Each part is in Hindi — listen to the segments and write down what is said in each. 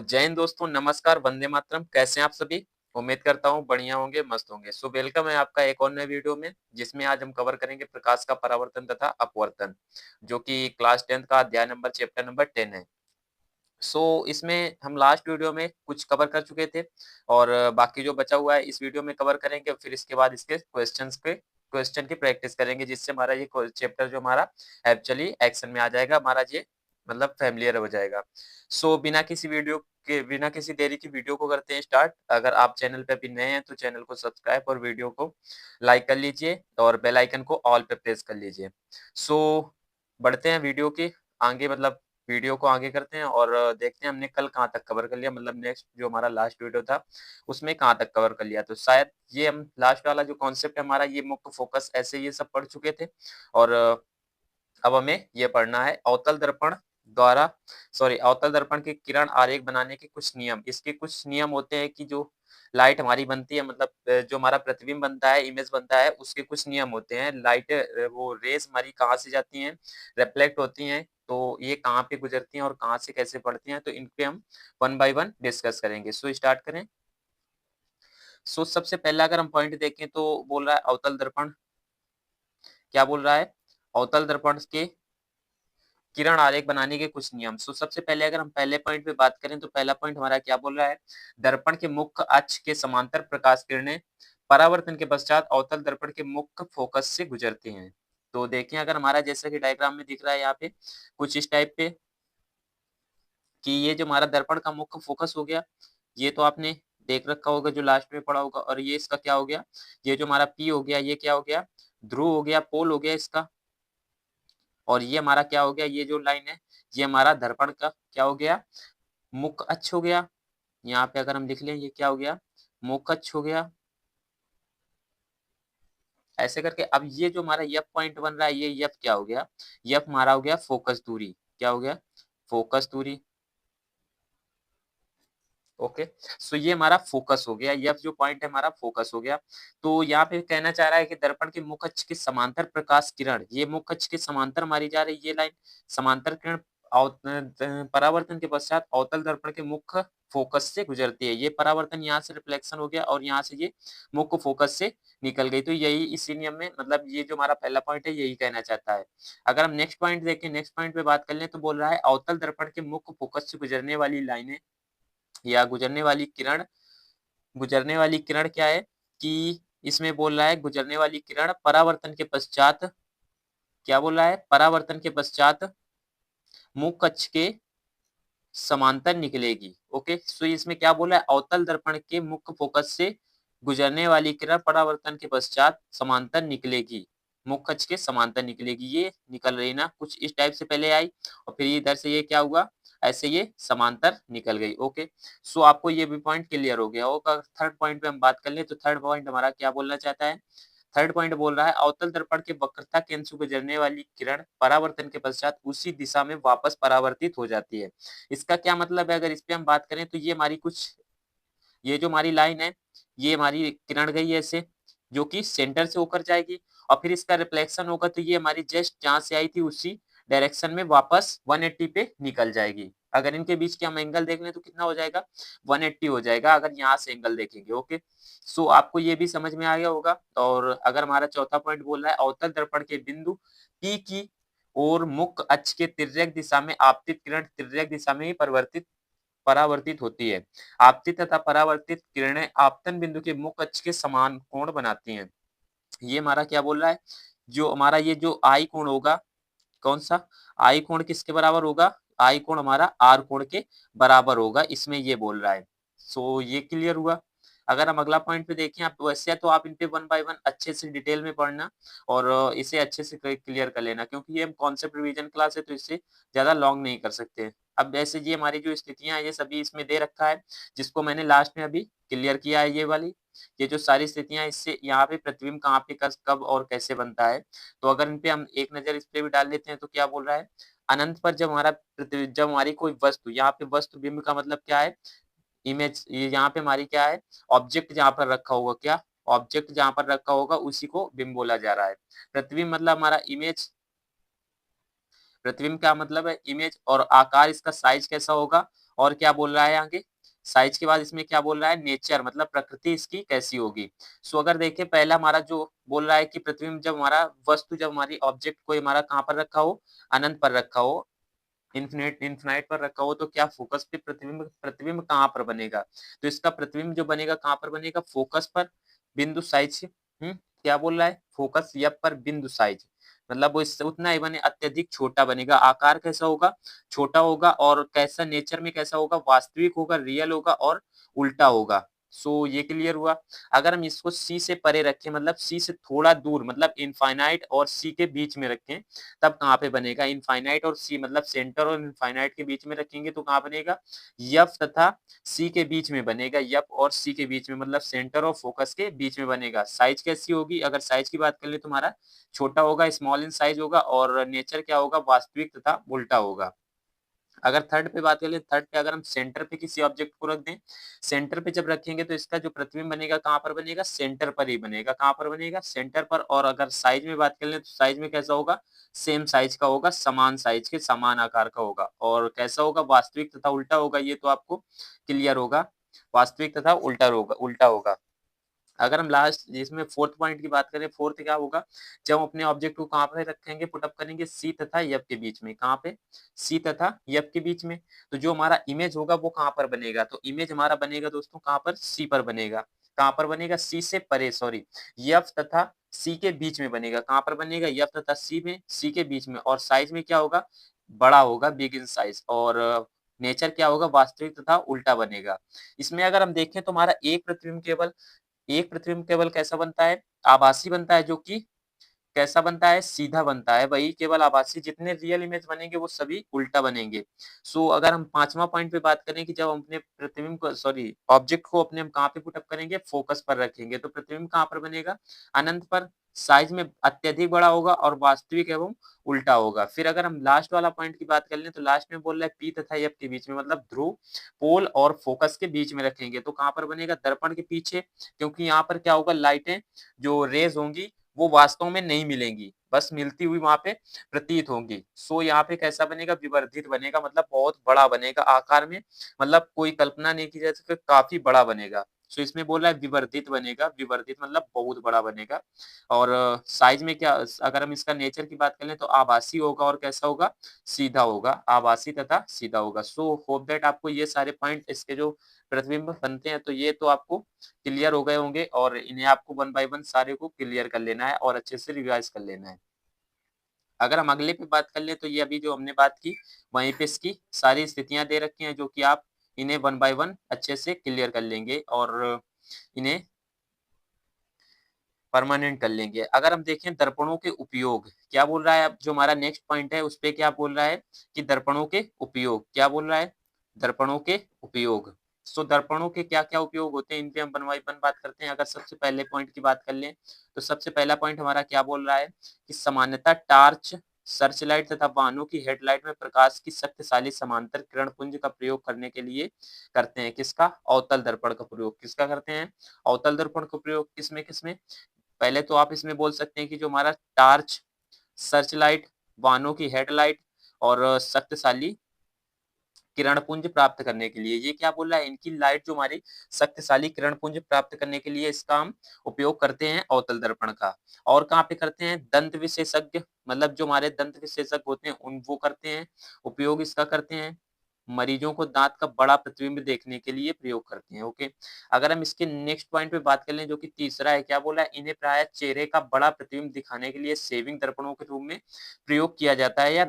जय हिंद दोस्तों, नमस्कार, वंदे मातरम। कैसे हैं आप सभी? उम्मीद करता हूँ बढ़िया होंगे, मस्त होंगे। सो वेलकम है आपका एक और नए वीडियो में, जिसमें आज हम कवर करेंगे प्रकाश का परावर्तन तथा अपवर्तन, जो कि क्लास 10th का अध्याय नंबर चैप्टर नंबर 10 है। इसमें हम लास्ट वीडियो में कुछ कवर कर चुके थे और बाकी जो बचा हुआ है इस वीडियो में कवर करेंगे। फिर इसके बाद इसके क्वेश्चन की प्रैक्टिस करेंगे, जिससे हमारा ये चैप्टर जो हमारा एक्चुअली एक्शन में आ जाएगा, हमारा ये मतलब फैमिलियर हो जाएगा। बिना किसी देरी की वीडियो को करते हैं स्टार्ट। अगर आप चैनल पे अभी नए हैं तो चैनल को सब्सक्राइब और वीडियो को लाइक कर लीजिए और बेल आइकन को ऑल पे प्रेस कर लीजिए। बढ़ते हैं वीडियो के आगे, मतलब वीडियो को आगे करते हैं और देखते हैं हमने कल कहाँ तक कवर कर लिया, मतलब नेक्स्ट जो हमारा लास्ट वीडियो था उसमें कहाँ तक कवर कर लिया। तो शायद ये हम लास्ट वाला जो कॉन्सेप्ट है हमारा, ये मुख्य फोकस ऐसे ये सब पढ़ चुके थे और अब हमें ये पढ़ना है अवतल दर्पण के किरण आरेख बनाने के कुछ नियम। इसके कुछ नियम होते हैं कि जो लाइट हमारी बनती है, मतलब जो हमारा प्रतिबिंब बनता है, इमेज बनता है, उसके कुछ नियम होते हैं। लाइट वो रेस हमारी कहाँ से जाती हैं, रिफ्लेक्ट होती हैं, तो ये कहाँ पे गुजरती हैं और कहाँ से कैसे पढ़ती हैं, तो इन पे हम वन बाय वन डिस्कस करेंगे। स्टार्ट करें। सबसे पहला अगर हम पॉइंट देखें तो बोल रहा है अवतल दर्पण। क्या बोल रहा है? अवतल दर्पण के किरण आरेख बनाने के कुछ नियम। सबसे पहले अगर हम पहले पॉइंट पे बात करें तो पहला पॉइंट हमारा क्या बोल रहा है? दर्पण के मुख्य अक्ष के समांतर प्रकाश किरणें परावर्तन के पश्चात अवतल दर्पण के मुख्य फोकस से गुजरती हैं। तो देखिए, अगर हमारा जैसा कि डायग्राम में दिख रहा है यहाँ पे कुछ इस टाइप पे कि ये जो हमारा दर्पण का मुख्य फोकस हो गया, ये तो आपने देख रखा होगा जो लास्ट में पढ़ा होगा। और ये इसका क्या हो गया? ये जो हमारा पी हो गया, ये क्या हो गया? ध्रुव हो गया, पोल हो गया इसका। और ये हमारा क्या हो गया? ये जो लाइन है ये हमारा दर्पण का क्या हो गया? मुख्य अक्ष हो गया। यहाँ पे अगर हम लिख लें ये क्या हो गया? मुख्य अक्ष हो गया। ऐसे करके अब ये जो हमारा एफ पॉइंट बन रहा है, ये एफ क्या हो गया? एफ हमारा हो गया फोकस दूरी। क्या हो गया? फोकस दूरी। ओके। ये हमारा फोकस हो गया, एफ जो पॉइंट है हमारा फोकस हो गया। तो यहाँ पे कहना चाह रहा है कि दर्पण के मुख्य अक्ष के समांतर प्रकाश किरण, ये मुख्य अक्ष के समांतर मारी जा रही है ये लाइन, समांतर किरण परावर्तन के पश्चात अवतल दर्पण के मुख्य फोकस से गुजरती है। ये परावर्तन यहाँ से रिफ्लेक्शन हो गया और यहाँ से ये मुख्य फोकस से निकल गई। तो यही इसी नियम में, मतलब ये जो हमारा पहला पॉइंट है यही कहना चाहता है। अगर हम नेक्स्ट पॉइंट देखें, नेक्स्ट पॉइंट पे बात कर लें तो बोल रहा है अवतल दर्पण के मुख्य फोकस से गुजरने वाली लाइनें या गुजरने वाली किरण क्या है कि इसमें बोल रहा है गुजरने वाली किरण परावर्तन के पश्चात, क्या बोल रहा है? परावर्तन के पश्चात मुख्य अक्ष के समांतर निकलेगी। ओके। इसमें क्या बोला है? अवतल दर्पण के मुख्य फोकस से गुजरने वाली किरण परावर्तन के पश्चात समांतर निकलेगी, मुख्य अक्ष के समांतर निकलेगी। ये निकल रही ना कुछ इस टाइप से पहले आई और फिर इधर से ये क्या हुआ? ऐसे ये समांतर निकल गई। ओके। आपको ये भी पॉइंट क्लियर हो गया होगा। थर्ड पॉइंट पे हम बात कर ले तो थर्ड पॉइंट हमारा क्या बोलना चाहता है? थर्ड पॉइंट बोल रहा है अवतल दर्पण के वक्रता केंद्र से गुजरने वाली किरण परावर्तन के पश्चात उसी दिशा में वापस परावर्तित हो जाती है। इसका क्या मतलब है? अगर इस पे हम बात करें तो ये हमारी ये जो हमारी लाइन है, ये हमारी किरण गई है ऐसे, जो कि सेंटर से होकर जाएगी और फिर इसका रिफ्लेक्शन होगा तो ये हमारी जस्ट जहां से आई थी उसी डायरेक्शन में वापस 180 पे निकल जाएगी। अगर इनके बीच के हम एंगल देख लें तो कितना हो जाएगा? 180 हो जाएगा अगर यहाँ से एंगल देखेंगे। ओके। आपको ये भी समझ में आ गया होगा। और अगर हमारा चौथा पॉइंट बोल रहा है अवतल दर्पण के बिंदु पी की और मुख्य अक्ष के तिर्यक दिशा में आपतित किरण तिर्यक दिशा में ही परावर्तित होती है। आपतित तथा परावर्तित किरणें आपतन बिंदु के मुख्य अक्ष के समान कोण बनाती हैं। ये हमारा क्या बोल रहा है? जो हमारा ये जो आई कोण होगा, कौन सा आई कोण किसके बराबर होगा? आई कोण हमारा आर कोण के बराबर होगा, इसमें ये बोल रहा है। ये क्लियर हुआ। अगर हम अगला पॉइंट पे देखें, आप वैसे तो आप इन पे वन बाय वन अच्छे से डिटेल में पढ़ना और इसे अच्छे से क्लियर कर लेना, क्योंकि ये हम कॉन्सेप्ट रिवीजन क्लास है तो इससे ज्यादा लॉन्ग नहीं कर सकते। अब ऐसे ये हमारी जो स्थितियां ये सभी इसमें दे रखा है, जिसको मैंने लास्ट में अभी क्लियर किया है। ये वाली ये जो सारी स्थितियां, इससे यहाँ पे प्रतिबिंब कहाँ पे कब और कैसे बनता है। तो अगर इन पे हम एक नजर इस पे भी डाल लेते हैं तो क्या बोल रहा है? अनंत पर जब हमारी कोई वस्तु, यहाँ पे वस्तु बिंब का मतलब क्या है? इमेज। ये यहाँ पे हमारी क्या है? ऑब्जेक्ट जहाँ पर रखा होगा, क्या ऑब्जेक्ट जहाँ पर रखा होगा उसी को बिंब बोला जा रहा है। प्रतिबिंब मतलब हमारा इमेज, प्रतिबिंब का मतलब है इमेज, और आकार इसका साइज कैसा होगा? और क्या बोल रहा है आगे, साइज के बाद इसमें क्या बोल रहा है, नेचर मतलब प्रकृति इसकी कैसी होगी। सो अगर देखें पहला हमारा जो बोल रहा है कि पृथ्वी में जब हमारा वस्तु, जब हमारी ऑब्जेक्ट कोई हमारा कहाँ पर रखा हो, अनंत पर रखा हो, इन्फिनाइट पर रखा हो, तो क्या फोकस पे पृथ्वी में कहाँ पर बनेगा, तो इसका पृथ्वी में जो बनेगा कहाँ पर बनेगा, फोकस पर बिंदु साइज। क्या बोल रहा है, फोकस या पर बिंदु साइज, मतलब वो इससे उतना ही बने, अत्यधिक छोटा बनेगा, आकार कैसा होगा, छोटा होगा, और कैसा नेचर में कैसा होगा, वास्तविक होगा, रियल होगा और उल्टा होगा। सो ये क्लियर हुआ। अगर हम इसको सी से परे रखें, मतलब सी से थोड़ा दूर, मतलब इनफाइनाइट और सी के बीच में रखें, तब कहाँ पे बनेगा, इनफाइनाइट और सी, मतलब सेंटर और इनफाइनाइट के बीच में रखेंगे तो कहाँ बनेगा, यफ तथा सी के बीच में बनेगा, यफ और सी के बीच में, मतलब सेंटर और फोकस के बीच में बनेगा। साइज कैसी होगी, अगर साइज की बात कर ले, तुम्हारा छोटा होगा, स्मॉल इन साइज होगा, और नेचर क्या होगा, वास्तविक तथा उल्टा होगा। अगर थर्ड पे बात करें, थर्ड पे अगर हम सेंटर पे किसी ऑब्जेक्ट को रख दें, सेंटर पे जब रखेंगे तो इसका जो प्रतिबिंब बनेगा कहाँ पर बनेगा, सेंटर पर ही बनेगा, कहाँ पर बनेगा, सेंटर पर। और अगर साइज में बात कर लें तो साइज में कैसा होगा, सेम साइज का होगा, समान साइज के, समान आकार का होगा। और कैसा होगा, वास्तविक तथा उल्टा होगा, ये तो आपको क्लियर होगा, वास्तविक तथा उल्टा होगा, उल्टा होगा। अगर हम लास्ट इसमें फोर्थ पॉइंट की बात करें, फोर्थ क्या होगा, जब हम अपने ऑब्जेक्ट को कहाँ पे रखेंगे, पुटअप करेंगे, सी तथा यफ के बीच में, कहाँ पे, सी तथा यफ के बीच में, तो जो हमारा इमेज होगा वो कहाँ पर बनेगा, तो इमेज हमारा बनेगा दोस्तों कहाँ पर, सी पर बनेगा, कहाँ पर बनेगा, सी से परे, सॉरी, यफ तथा सी के बीच में बनेगा, कहाँ पर बनेगा, यफ तथा सी में, सी के बीच में। और साइज में क्या होगा, बड़ा होगा, बिग इन साइज। और नेचर क्या होगा, वास्तविक तथा उल्टा बनेगा। इसमें अगर हम देखें तो हमारा एक प्रतिबिंब केवल, एक प्रतिबिंब केवल कैसा बनता है, आभासी बनता है, जो कि कैसा बनता है, सीधा बनता है, वही केवल आभासी, जितने रियल इमेज बनेंगे वो सभी उल्टा बनेंगे। सो अगर हम पांचवा पॉइंट पे बात करें कि जब हम अपने प्रतिबिंब को, सॉरी, ऑब्जेक्ट को अपने हम कहाँ पे पुटअप करेंगे, फोकस पर रखेंगे, तो प्रतिबिंब कहाँ पर बनेगा, अनंत पर, साइज में अत्यधिक बड़ा होगा और वास्तविक एवं उल्टा होगा। फिर अगर हम लास्ट वाला पॉइंट की बात कर लें तो लास्ट में बोल रहा है पी तथा एफ के बीच में, मतलब ध्रुव, पोल और फोकस के बीच में रखेंगे, तो कहाँ पर बनेगा, दर्पण के पीछे, क्योंकि यहाँ पर क्या होगा, लाइटें जो रेज होंगी वो वास्तव में नहीं मिलेंगी, बस मिलती हुई वहां पे प्रतीत होंगी। सो यहाँ पे कैसा बनेगा, विवर्धित बनेगा, मतलब बहुत बड़ा बनेगा आकार में, मतलब कोई कल्पना नहीं की जा सकती, काफी बड़ा बनेगा। सो इसमें बोल रहा है विवर्धित बनेगा, विवर्धित मतलब बहुत बड़ा बनेगा। और साइज में क्या, अगर हम इसका नेचर की बात करें तो आभासी होगा, और कैसा होगा, सीधा होगा, आभासी तथा सीधा होगा। सो होप दैट आपको ये सारे पॉइंट, इसके जो प्रतिबिंब बनते हैं, तो ये तो आपको क्लियर हो गए होंगे, और इन्हें आपको वन बाय वन सारे को क्लियर कर लेना है और अच्छे से रिवाइज कर लेना है। अगर हम अगले पे बात कर ले तो ये अभी जो हमने बात की वहीं पे इसकी सारी स्थितियां दे रखी हैं, जो कि आप इन्हें वन बाय वन अच्छे से क्लियर कर लेंगे और इन्हें परमानेंट कर लेंगे। अगर हम देखें दर्पणों के उपयोग, क्या बोल रहा है, अब जो हमारा नेक्स्ट पॉइंट है उस पे क्या बोल रहा है कि दर्पणों के उपयोग, क्या बोल रहा है, दर्पणों के उपयोग। सो दर्पणों के क्या क्या उपयोग होते हैं, इन पे हम वन बाय वन बात करते हैं। अगर सबसे पहले पॉइंट की बात कर लें तो सबसे पहला पॉइंट हमारा क्या बोल रहा है कि सामान्यतः टार्च, सर्च लाइट तथा वाहनों की हेडलाइट में प्रकाश की शक्तिशाली समांतर किरण पुंज का प्रयोग करने के लिए करते हैं, किसका, अवतल दर्पण का प्रयोग, किसका करते हैं, अवतल दर्पण का प्रयोग, किसमें किसमें, पहले तो आप इसमें बोल सकते हैं कि जो हमारा टार्च, सर्च लाइट, वाहनों की हेडलाइट और शक्तिशाली किरण पुंज प्राप्त करने के लिए, ये क्या बोल रहा है, इनकी लाइट जो हमारी शक्तिशाली किरण पुंज प्राप्त करने के लिए इसका हम उपयोग करते हैं अवतल दर्पण का। और कहाँ पे करते हैं, दंत विशेषज्ञ, मतलब जो हमारे दंत विशेषज्ञ होते हैं उन वो करते हैं उपयोग, इसका करते हैं, मरीजों को दांत का बड़ा प्रतिबिंब देखने के लिए प्रयोग करते हैं। ओके, अगर हम इसके नेक्स्ट पॉइंट पे बात कर लें जो कि तीसरा है, क्या बोला है, इन्हें प्राय चेहरे का बड़ा प्रतिबिंब दिखाने के लिए सेविंग दर्पणों के रूप में प्रयोग किया जाता है या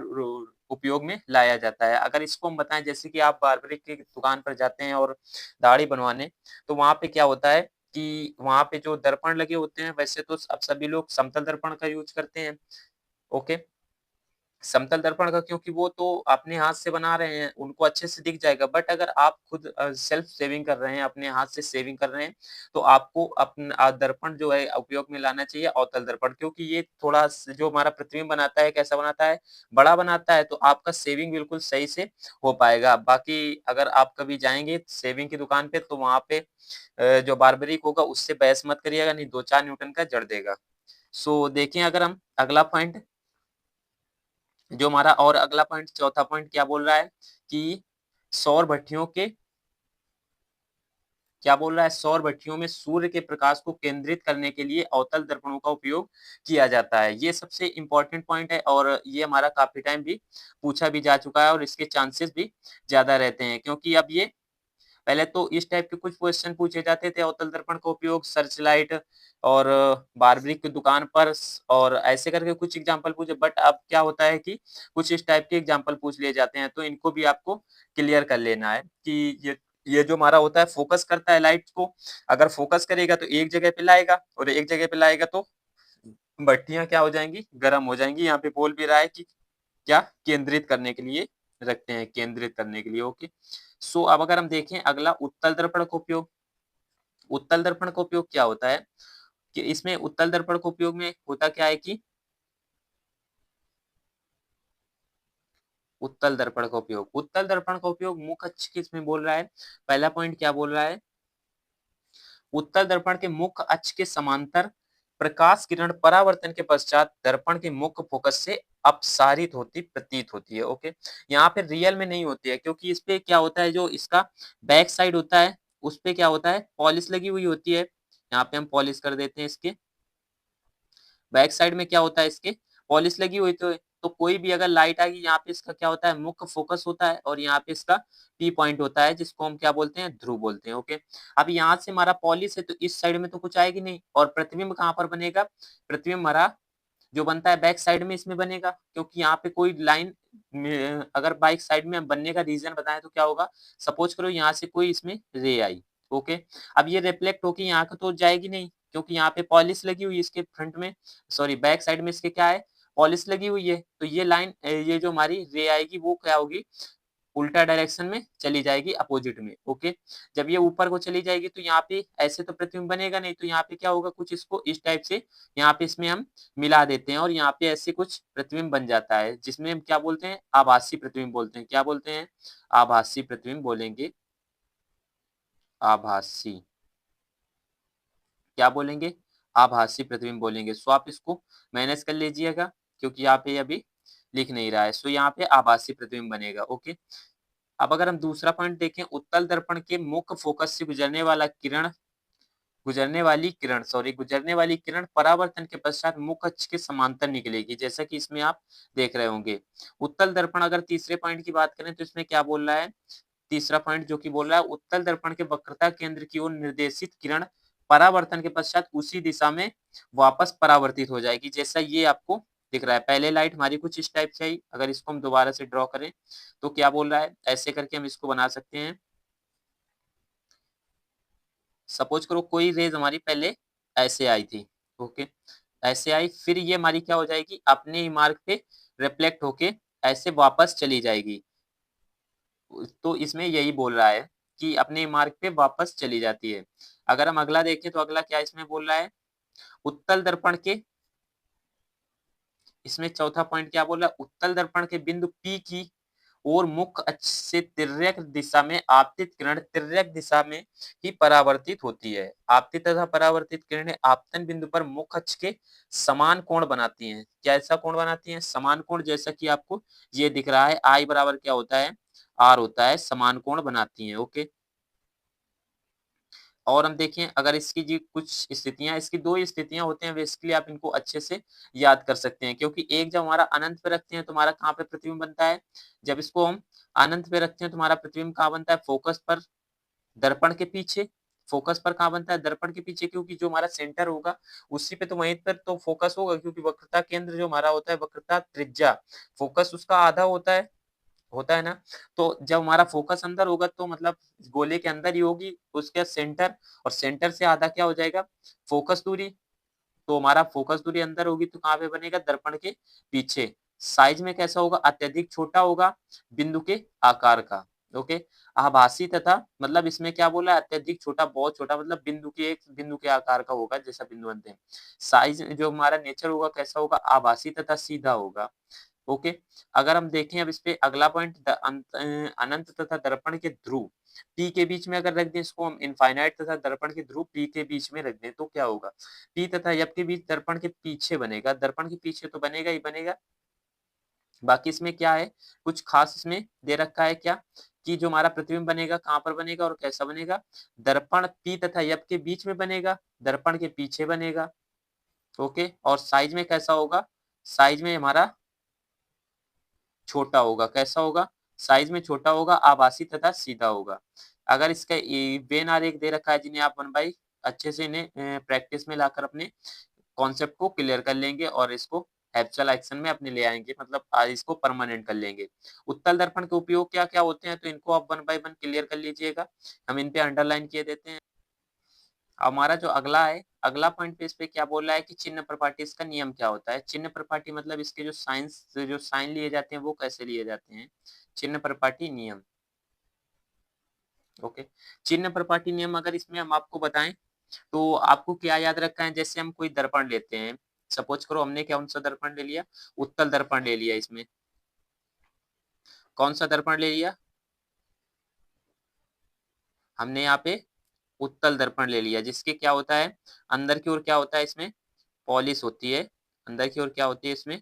उपयोग में लाया जाता है। अगर इसको हम बताएं, जैसे कि आप बार्बरिक की दुकान पर जाते हैं और दाढ़ी बनवाने, तो वहां पे क्या होता है कि वहां पे जो दर्पण लगे होते हैं, वैसे तो अब सभी लोग समतल दर्पण का यूज करते हैं। ओके, समतल दर्पण का, क्योंकि वो तो अपने हाथ से बना रहे हैं, उनको अच्छे से दिख जाएगा। बट अगर आप खुद सेल्फ सेविंग कर रहे हैं, अपने हाथ से सेविंग कर रहे हैं, तो आपको अपना दर्पण जो है उपयोग में लाना चाहिए अवतल दर्पण, क्योंकि ये थोड़ा जो हमारा प्रतिबिंब बनाता है, कैसा बनाता है, बड़ा बनाता है, तो आपका सेविंग बिल्कुल सही से हो पाएगा। बाकी अगर आप कभी जाएंगे सेविंग की दुकान पे, तो वहां पे जो बार्बरिक होगा उससे बहस मत करिएगा, नहीं 2-4 न्यूटन का जड़ देगा। सो देखिए, अगर हम अगला पॉइंट जो हमारा, और अगला पॉइंट, चौथा पॉइंट क्या बोल रहा है कि सौर भट्टियों के, क्या बोल रहा है, सौर भट्टियों में सूर्य के प्रकाश को केंद्रित करने के लिए अवतल दर्पणों का उपयोग किया जाता है। ये सबसे इम्पोर्टेंट पॉइंट है और ये हमारा काफी टाइम भी पूछा भी जा चुका है और इसके चांसेस भी ज्यादा रहते हैं, क्योंकि अब ये पहले तो इस टाइप के कुछ क्वेश्चन पूछे जाते थे, अवतल दर्पण का उपयोग सर्च लाइट और बारबरी की दुकान पर और ऐसे करके कुछ एग्जाम्पल पूछे, बट अब क्या होता है कि कुछ इस टाइप के एग्जाम्पल पूछ लिए जाते हैं, तो इनको भी आपको क्लियर कर लेना है कि ये जो हमारा होता है फोकस करता है लाइट को, अगर फोकस करेगा तो एक जगह पे लाएगा और एक जगह पे लाएगा तो भट्टियां क्या हो जाएंगी, गर्म हो जाएंगी। यहाँ पे बोल भी रहा है कि क्या केंद्रित करने के लिए रखते हैं, केंद्रित करने के लिए। ओके, सो अब अगर हम देखें अगला उत्तल दर्पण का उपयोग, उत्तल दर्पण का उपयोग क्या होता है कि इसमें उत्तल दर्पण का उपयोग में होता क्या है कि उत्तल दर्पण का उपयोग, उत्तल दर्पण का उपयोग मुख अक्ष के इसमें बोल रहा है। पहला पॉइंट क्या बोल रहा है, उत्तल दर्पण के मुख्य अक्ष के समांतर प्रकाश किरण परावर्तन के पश्चात दर्पण के मुख्य फोकस से अपसारित होती प्रतीत होती है। ओके, यहाँ पे रियल में नहीं होती है, क्योंकि इस पे क्या होता है, जो इसका बैक साइड होता है उस पे क्या होता है, पॉलिश लगी हुई होती है। यहाँ पे हम पॉलिश कर देते हैं, इसके बैक साइड में क्या होता है, इसके पॉलिश लगी हुई, तो कोई भी अगर लाइट आएगी यहाँ पे इसका क्या होता है, मुख्य फोकस होता है और यहाँ पे इसका पी पॉइंट होता है, जिसको हम क्या बोलते हैं, ध्रुव बोलते हैं। ओके, अब यहाँ से हमारा पॉलिश है तो इस साइड में तो कुछ आएगी नहीं, और प्रतिबिंब कहाँ पर बनेगा, प्रतिबिंब हमारा जो बनता है बैक साइड में इसमें बनेगा, क्योंकि यहाँ पे कोई लाइन अगर बाइक साइड में बनने का रीजन बताएं तो क्या होगा, सपोज करो यहाँ से कोई इसमें रे आई। ओके, अब ये रिफ्लेक्ट होके यहाँ का तो जाएगी नहीं, क्योंकि यहाँ पे पॉलिश लगी हुई है इसके फ्रंट में, सॉरी बैक साइड में इसके क्या है, पॉलिश लगी हुई है, तो ये लाइन ये जो हमारी रे आएगी वो क्या होगी, उल्टा डायरेक्शन में चली जाएगी, अपोजिट में। ओके, जब ये ऊपर को चली जाएगी तो यहाँ पे ऐसे तो प्रतिबिंब बनेगा नहीं, तो यहाँ पे क्या होगा, कुछ इसको इस टाइप से यहाँ पे इसमें हम मिला देते हैं और यहाँ पे ऐसे कुछ प्रतिबिंब बन जाता है, जिसमें हम क्या बोलते हैं, आभासी प्रतिबिंब बोलते हैं। क्या बोलते हैं, आभासी प्रतिबिंब बोलेंगे, आभासी, क्या बोलेंगे, आभासी प्रतिबिंब बोलेंगे। सो आप इसको मैनेज कर लीजिएगा, क्योंकि यहाँ पे अभी लिख नहीं रहा है। सो यहाँ पे आभासी प्रतिबिंब बनेगा। ओके, अब अगर हम दूसरा पॉइंट देखें, उत्तल दर्पण के मुख्य फोकस से गुजरने वाली किरण परावर्तन के पश्चात मुख्य अक्ष के समांतर निकलेगी, जैसा कि इसमें आप देख रहे होंगे। उत्तल दर्पण, अगर तीसरे पॉइंट की बात करें तो इसमें क्या बोल रहा है, तीसरा पॉइंट जो कि बोल रहा है, उत्तल दर्पण के वक्रता केंद्र की ओर निर्देशित किरण परावर्तन के पश्चात उसी दिशा में वापस परावर्तित हो जाएगी, जैसा ये आपको दिख रहा है। पहले लाइट हमारी कुछ इस टाइप से आई, अगर इसको हम दोबारा से ड्रॉ करें तो क्या बोल रहा है, ऐसे करके हम इसको बना सकते हैं। सपोज करो कोई रेज हमारी पहले ऐसे आई थी। ओके, ऐसे आई, फिर ये हमारी क्या हो जाएगी, अपने ही मार्ग पे रिफ्लेक्ट होके ऐसे वापस चली जाएगी। तो इसमें यही बोल रहा है कि अपने मार्ग पे वापस चली जाती है। अगर हम अगला देखें तो अगला क्या इसमें बोल रहा है, उत्तल दर्पण के, इसमें चौथा पॉइंट क्या बोल रहा है, उत्तल दर्पण के बिंदु P की और मुख्य अक्ष से तिर्यक दिशा में आपतित किरण तिर्यक दिशा में ही परावर्तित होती है। आपतित तथा परावर्तित किरणें आपतन बिंदु पर मुख्य अक्ष के समान कोण बनाती हैं। कैसा कोण बनाती हैं, समान कोण, जैसा कि आपको ये दिख रहा है, I बराबर क्या होता है, R होता है, समान कोण बनाती हैं। ओके, और हम देखें अगर इसकी जी कुछ स्थितियां, इसकी दो स्थितियां होते हैं, बेसिकली आप इनको अच्छे से याद कर सकते हैं, क्योंकि एक जब हमारा अनंत पे रखते हैं तो हमारा कहाँ पे प्रतिबिंब बनता है, जब इसको हम अनंत पे रखते हैं तो हमारा प्रतिबिंब कहाँ बनता है, फोकस पर, दर्पण के पीछे। फोकस पर कहाँ बनता है, दर्पण के पीछे, क्योंकि जो हमारा सेंटर होगा उसी पे तो वहीं पर तो फोकस होगा, क्योंकि वक्रता केंद्र जो हमारा होता है, वक्रता त्रिज्या, फोकस उसका आधा होता है ना। तो जब हमारा फोकस अंदर होगा तो मतलब गोले के अंदर ही होगी उसके सेंटर, और सेंटर से आधा क्या हो जाएगा, फोकस दूरी। तो हमारा फोकस दूरी अंदर होगी तो कहाँ पे बनेगा, दर्पण के पीछे। साइज में कैसा होगा, अत्यधिक छोटा होगा, बिंदु के आकार का। ओके, आभासी तथा मतलब इसमें क्या बोला है, अत्यधिक छोटा, बहुत छोटा, मतलब बिंदु के, एक बिंदु के आकार का होगा, जैसा बिंदु बनते हैं। साइज जो हमारा नेचर होगा कैसा होगा, आभासी तथा सीधा होगा। ओके, अगर हम देखें अब इस पे अगला पॉइंट, अनंत तथा दर्पण के ध्रुव P के बीच में अगर रख दें इसको हम, इनफाइनाइट तथा दर्पण के ध्रुव P के बीच में रख दें तो क्या होगा, P तथा F के बीच दर्पण के पीछे बनेगा, दर्पण के पीछे तो बनेगा ही बनेगा। बाकी इसमें क्या है, कुछ खास इसमें दे रखा है क्या कि जो हमारा प्रतिबिंब बनेगा कहाँ पर बनेगा और कैसा बनेगा, दर्पण पी तथा यप के बीच में बनेगा, दर्पण के पीछे बनेगा। ओके, और साइज में कैसा होगा, साइज में हमारा छोटा होगा। कैसा होगा, साइज में छोटा होगा, आभासी तथा सीधा होगा। अगर इसका वेन आरेख दे रखा है जिन्हें आप 1 बाई अच्छे से इन्हें प्रैक्टिस में लाकर अपने कॉन्सेप्ट को क्लियर कर लेंगे और इसको एक्चुअल एक्शन में अपने ले आएंगे, मतलब इसको परमानेंट कर लेंगे। उत्तल दर्पण के उपयोग क्या क्या होते हैं, तो इनको आप 1 बाई 1 क्लियर कर लीजिएगा। हम इन पे अंडरलाइन किए देते हैं। हमारा जो अगला है, अगला पॉइंट पे इस पे क्या बोल रहा है कि चिन्ह प्रपाटी, इसका नियम क्या होता है। चिन्ह प्रपाटी मतलब इसके जो साइन लिए जाते हैं वो कैसे लिए जाते हैं, चिन्ह प्रपाटी नियम। ओके, चिन्ह प्रपाटी नियम अगर इसमें हम आपको बताएं तो आपको क्या याद रखना है, जैसे हम कोई दर्पण लेते हैं, सपोज करो हमने कौन सा दर्पण ले लिया, उत्तल दर्पण ले लिया। इसमें कौन सा दर्पण ले लिया हमने, यहाँ पे उत्तल दर्पण ले लिया, जिसके क्या होता है, अंदर की ओर क्या होता है, इसमें पॉलिश होती है। अंदर की ओर क्या होती है, इसमें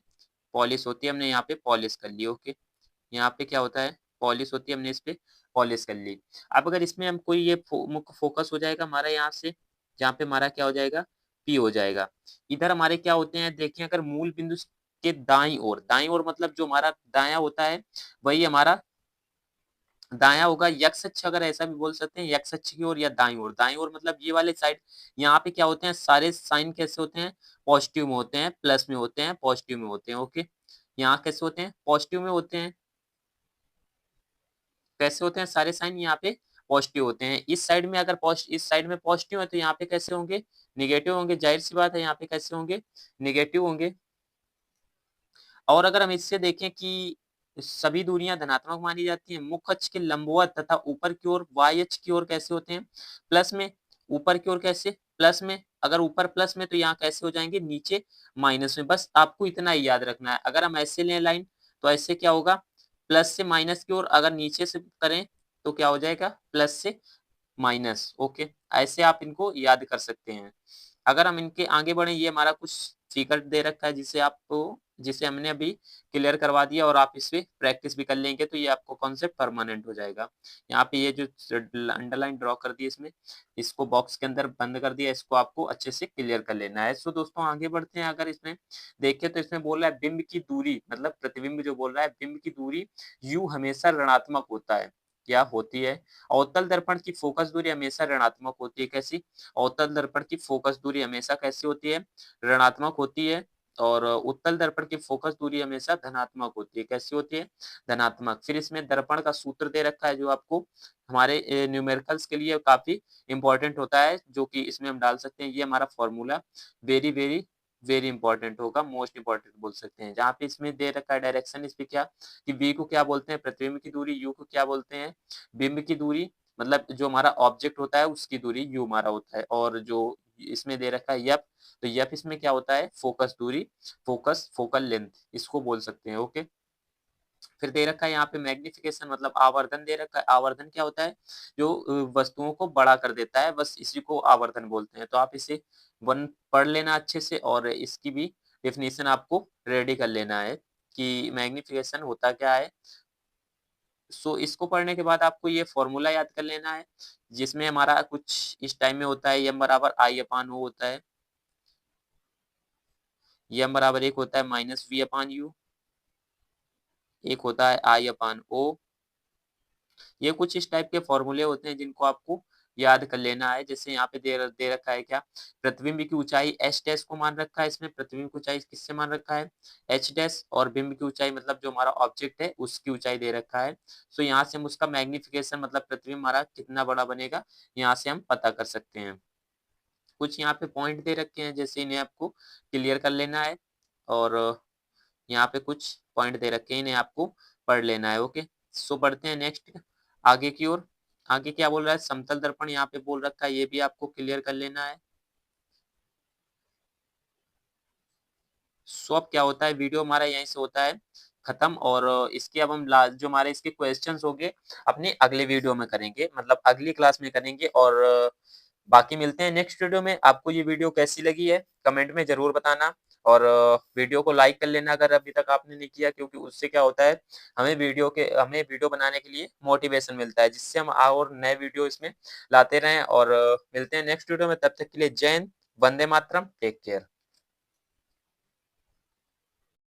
पॉलिश होती है। हमने यहाँ पे पॉलिश कर ली। ओके, यहाँ पे क्या होता है, पॉलिश होती है, हमने इस पे पॉलिश कर ली। अब अगर इसमें हम कोई ये मुख्य फोकस हो जाएगा हमारा यहाँ से, जहाँ पे हमारा क्या हो जाएगा, पी हो जाएगा। इधर हमारे क्या होते हैं, देखिए अगर मूल बिंदु के दाईं ओर मतलब जो हमारा दायां होता है वही हमारा दायां होगा। यक्ष अक्ष अगर ऐसा भी बोल सकते हैं, यक्ष अक्ष की ओर या दाईं ओर मतलब ये वाले साइड। यहाँ पे क्या होते हैं, सारे साइन कैसे होते हैं, पॉजिटिव में होते हैं, प्लस में होते हैं, पॉजिटिव में होते हैं। ओके, यहाँ कैसे होते हैं, पॉजिटिव में होते हैं। कैसे होते हैं, सारे साइन यहाँ पे पॉजिटिव होते हैं। इस साइड में अगर इस साइड में पॉजिटिव है तो यहाँ पे कैसे होंगे, निगेटिव होंगे। जाहिर सी बात है यहाँ पे कैसे होंगे, निगेटिव होंगे। और अगर हम इससे देखें कि सभी दूरियां धनात्मक मानी जाती हैं, मुख्य अक्ष के लंबवत तथा ऊपर की ओर वाई अक्ष की ओर कैसे होते हैं, प्लस में। ऊपर की ओर कैसे, प्लस में। अगर ऊपर प्लस में तो यहाँ कैसे हो जाएंगे, नीचे माइनस में। बस आपको इतना ही याद रखना है। अगर हम ऐसे लें लाइन तो ऐसे क्या होगा, प्लस से माइनस की ओर। अगर नीचे से करें तो क्या हो जाएगा, प्लस से माइनस। ओके, ऐसे आप इनको याद कर सकते हैं। अगर हम इनके आगे बढ़े, ये हमारा कुछ फिगर दे रखा है जिसे हमने अभी क्लियर करवा दिया और आप इससे प्रैक्टिस भी कर लेंगे तो ये आपको कॉन्सेप्ट परमानेंट हो जाएगा। यहाँ पे ये जो अंडरलाइन ड्रॉ कर दी इसमें, इसको बॉक्स के अंदर बंद कर दिया, इसको आपको अच्छे से क्लियर कर लेना है। सो दोस्तों आगे बढ़ते हैं। अगर इसमें देखें तो इसमें बोल रहा है बिंब की दूरी, मतलब प्रतिबिंब जो बोल रहा है, बिंब की दूरी यू हमेशा ऋणात्मक होता है। क्या होती है, अवतल दर्पण की फोकस दूरी हमेशा ऋणात्मक होती है। कैसी, अवतल दर्पण की फोकस दूरी हमेशा कैसी होती है, ऋणात्मक होती है। और उत्तल दर्पण की फोकस दूरी हमेशा धनात्मक होती है। कैसी होती है, धनात्मक। फिर इसमें दर्पण का सूत्र दे रखा है जो आपको हमारे न्यूमेरिकल्स के लिए काफी इंपॉर्टेंट होता है, जो कि इसमें हम डाल सकते हैं। ये हमारा formula very very very important होगा, मोस्ट इंपॉर्टेंट बोल सकते हैं। जहाँ पे इसमें दे रखा है डायरेक्शन, इस पे क्या कि v को क्या बोलते हैं, प्रतिबिंब की दूरी, u को क्या बोलते हैं, बिंब की दूरी, मतलब जो हमारा ऑब्जेक्ट होता है उसकी दूरी u हमारा होता है। और जो इसमें दे रखा है यप, तो यप इसमें क्या होता है, फोकस दूरी, फोकल लेंथ इसको बोल सकते हैं। ओके, फिर दे रखा है यहाँ पे मैग्निफिकेशन, मतलब आवर्धन दे रखा है। आवर्धन क्या होता है, जो वस्तुओं को बड़ा कर देता है, बस इसी को आवर्धन बोलते हैं। तो आप इसे वन पढ़ लेना अच्छे से और इसकी भी डेफिनेशन आपको रेडी कर लेना है कि मैग्निफिकेशन होता क्या है। सो इसको पढ़ने के बाद आपको ये फॉर्मूला याद कर लेना है, जिसमें हमारा कुछ इस टाइम में होता है, एम बराबर आई अपान ओ होता है, एम बराबर 1 होता है माइनस वी अपान यू, एक होता है आई अपान ओ। ये कुछ इस टाइप के फॉर्मूले होते हैं जिनको आपको याद कर लेना है। जैसे यहाँ पे दे रखा है क्या, प्रतिबिंब की ऊंचाई एच डैश को मान रखा है। इसमें प्रतिबिंब की ऊंचाई किससे मान रखा है, एच डैश, और बिंब की ऊंचाई मतलब जो हमारा ऑब्जेक्ट है उसकी ऊंचाई दे रखा है। सो यहाँ से हम उसका मैग्निफिकेशन मतलब प्रतिबिंब हमारा कितना बड़ा बनेगा, यहाँ से हम पता कर सकते हैं। कुछ यहाँ पे पॉइंट दे रखे हैं, जैसे इन्हें आपको क्लियर कर लेना है। और यहाँ पे कुछ पॉइंट दे रखे हैं, इन्हें आपको पढ़ लेना है। ओके, सो बढ़ते हैं नेक्स्ट आगे की ओर। आगे क्या बोल रहा है, समतल दर्पण यहाँ पे बोल रखा है, ये भी आपको क्लियर कर लेना है। सो अब क्या होता है, वीडियो हमारा यहीं से होता है खत्म। और इसके अब हम जो हमारे इसके क्वेश्चंस होंगे अपने अगले वीडियो में करेंगे, मतलब अगली क्लास में करेंगे। और बाकी मिलते हैं नेक्स्ट वीडियो में। आपको ये वीडियो कैसी लगी है कमेंट में जरूर बताना। और वीडियो को लाइक कर लेना अगर अभी तक आपने नहीं किया, क्योंकि उससे क्या होता है हमें वीडियो बनाने के लिए मोटिवेशन मिलता है, जिससे हम और नए वीडियो इसमें लाते रहें। और मिलते हैं नेक्स्ट वीडियो में, तब तक के लिए जय हिंद, वंदे मातरम, टेक केयर।